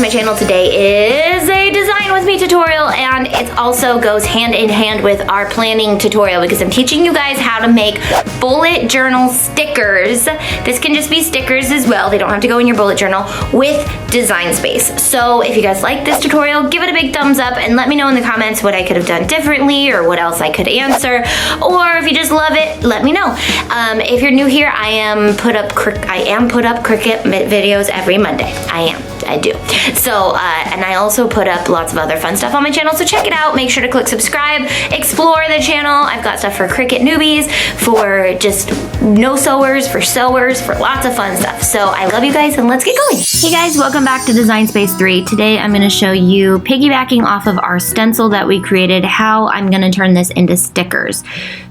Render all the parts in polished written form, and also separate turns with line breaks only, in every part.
to my channel. Today is a design with me tutorial, and it also goes hand in hand with our planning tutorial because I'm teaching you guys how to make bullet journal stickers. This can just be stickers as well. They don't have to go in your bullet journal with design space. So if you guys like this tutorial, give it a big thumbs up and let me know in the comments what I could have done differently or what else I could answer. Or if you just love it, let me know. If you're new here, I am put up Cricut videos every Monday. I do. So, and I also put up lots of other fun stuff on my channel, so check it out. Make sure to click subscribe, explore the channel. I've got stuff for Cricut newbies, for just no sewers, for lots of fun stuff. So I love you guys, and let's get going. Hey guys, welcome back to Design Space 3. Today I'm gonna show you, piggybacking off of our stencil that we created, how I'm gonna turn this into stickers.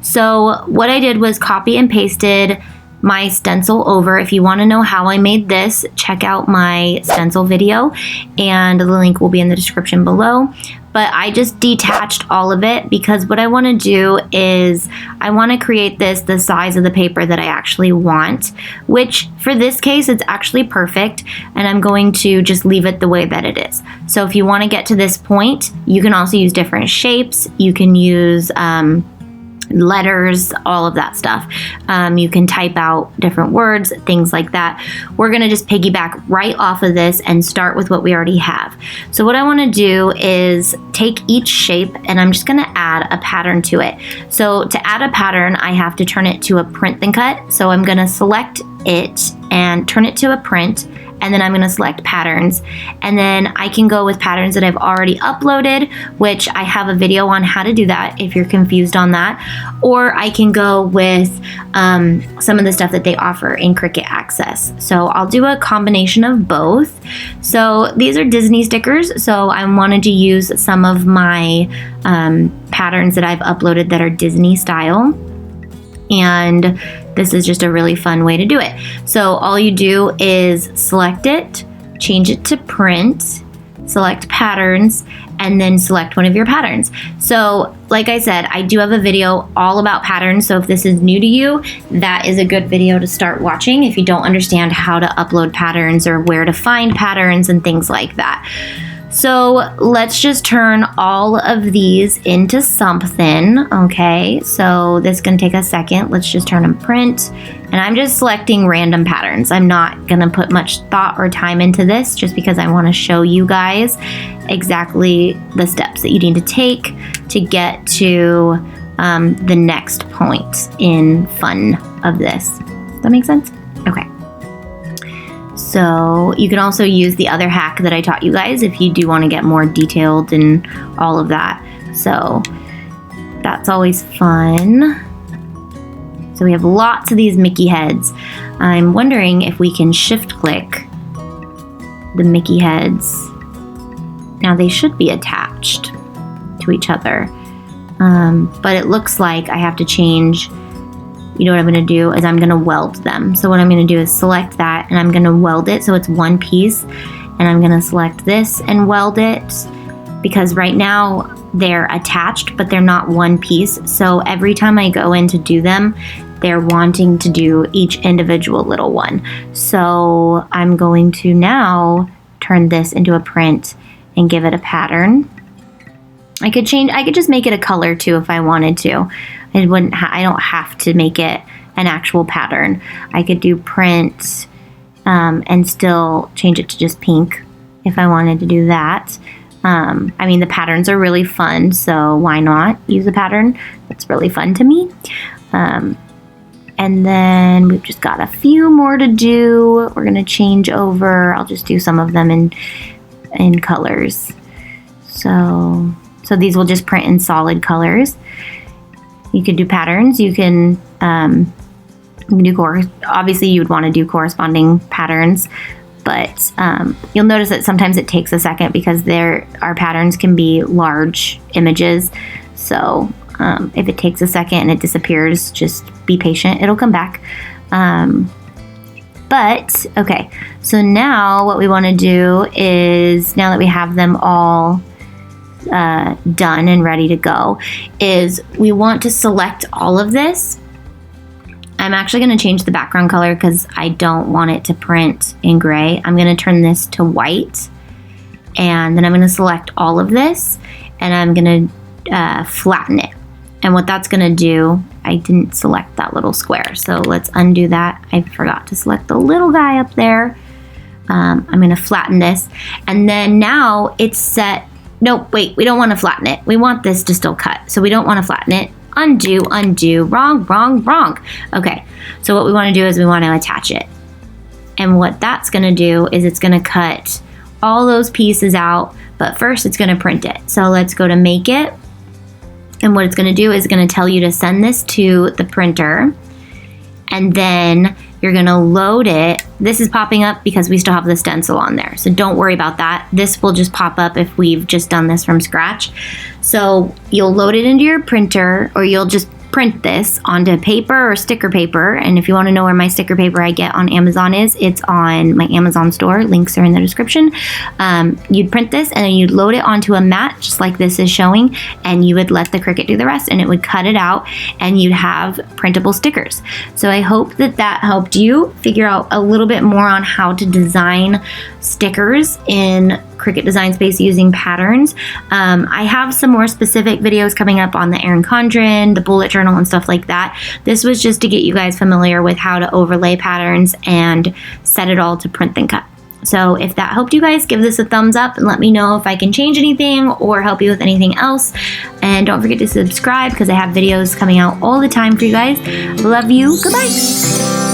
So what I did was copy and pasted my stencil over. If you want to know how I made this, check out my stencil video and the link will be in the description below. But I just detached all of it because what I want to do is I want to create this the size of the paper that I actually want, which for this case it's actually perfect, and I'm going to just leave it the way that it is. So if you want to get to this point, you can also use different shapes. You can use letters, all of that stuff. You can type out different words, things like that. We're gonna just piggyback right off of this and start with what we already have. So what I wanna do is take each shape and I'm just gonna add a pattern to it. So to add a pattern, I have to turn it to a print then cut. So I'm gonna select it and turn it to a print, and then I'm gonna select patterns, and then I can go with patterns that I've already uploaded, which I have a video on how to do that if you're confused on that, or I can go with some of the stuff that they offer in Cricut Access. So I'll do a combination of both. So these are Disney stickers, so I wanted to use some of my patterns that I've uploaded that are Disney style, and this is just a really fun way to do it. So all you do is select it, change it to print, select patterns, and then select one of your patterns. So like I said, I do have a video all about patterns, so if this is new to you, that is a good video to start watching if you don't understand how to upload patterns or where to find patterns and things like that. So let's just turn all of these into something, okay? So this is gonna take a second. Let's just turn them print, and I'm just selecting random patterns. I'm not gonna put much thought or time into this just because I wanna show you guys exactly the steps that you need to take to get to the next point in fun of this. Does that make sense? Okay. So you can also use the other hack that I taught you guys if you do want to get more detailed and all of that. So that's always fun. So we have lots of these Mickey heads. I'm wondering if we can shift click the Mickey heads. Now they should be attached to each other, but it looks like I have to change. You know what I'm going to do is I'm going to weld them. So what I'm going to do is select that and I'm going to weld it so it's one piece, and I'm going to select this and weld it because right now they're attached but they're not one piece. So every time I go in to do them, they're wanting to do each individual little one. So I'm going to now turn this into a print and give it a pattern. I could just make it a color too if I wanted to. I don't have to make it an actual pattern. I could do print and still change it to just pink if I wanted to do that. I mean, the patterns are really fun, so why not use a pattern? It's really fun to me. And then we've just got a few more to do. We're gonna change over. I'll just do some of them in colors. So these will just print in solid colors. You can do patterns. You can do obviously you would want to do corresponding patterns, but you'll notice that sometimes it takes a second because our patterns can be large images. So if it takes a second and it disappears, just be patient. It'll come back. But okay, so now what we want to do is, now that we have them all done and ready to go, is we want to select all of this. I'm actually going to change the background color because I don't want it to print in gray. I'm going to turn this to white, And then I'm gonna select all of this and I'm gonna flatten it. And what that's gonna do, I didn't select that little square. So let's undo that. I forgot to select the little guy up there. I'm gonna flatten this. And then now it's set. Nope, wait, we don't wanna flatten it. We want this to still cut. So we don't wanna flatten it. Undo, undo, wrong, wrong, wrong. Okay, so what we wanna do is we wanna attach it. And what that's gonna do is it's gonna cut all those pieces out, but first it's gonna print it. So let's go to make it. And what it's gonna do is gonna tell you to send this to the printer. And then you're gonna load it. This is popping up because we still have the stencil on there. So don't worry about that. This will just pop up if we've just done this from scratch. So you'll load it into your printer, or you'll just print this onto paper or sticker paper. And if you want to know where my sticker paper I get on Amazon is, it's on my Amazon store. Links are in the description. You'd print this and then you'd load it onto a mat just like this is showing, and you would let the Cricut do the rest, and it would cut it out and you'd have printable stickers. So I hope that that helped you figure out a little bit more on how to design stickers in Cricut Design Space using patterns. I have some more specific videos coming up on the Erin Condren, the bullet journal, and stuff like that. This was just to get you guys familiar with how to overlay patterns and set it all to print then cut. So if that helped you guys, give this a thumbs up and let me know if I can change anything or help you with anything else. And don't forget to subscribe because I have videos coming out all the time for you guys. Love you. Goodbye.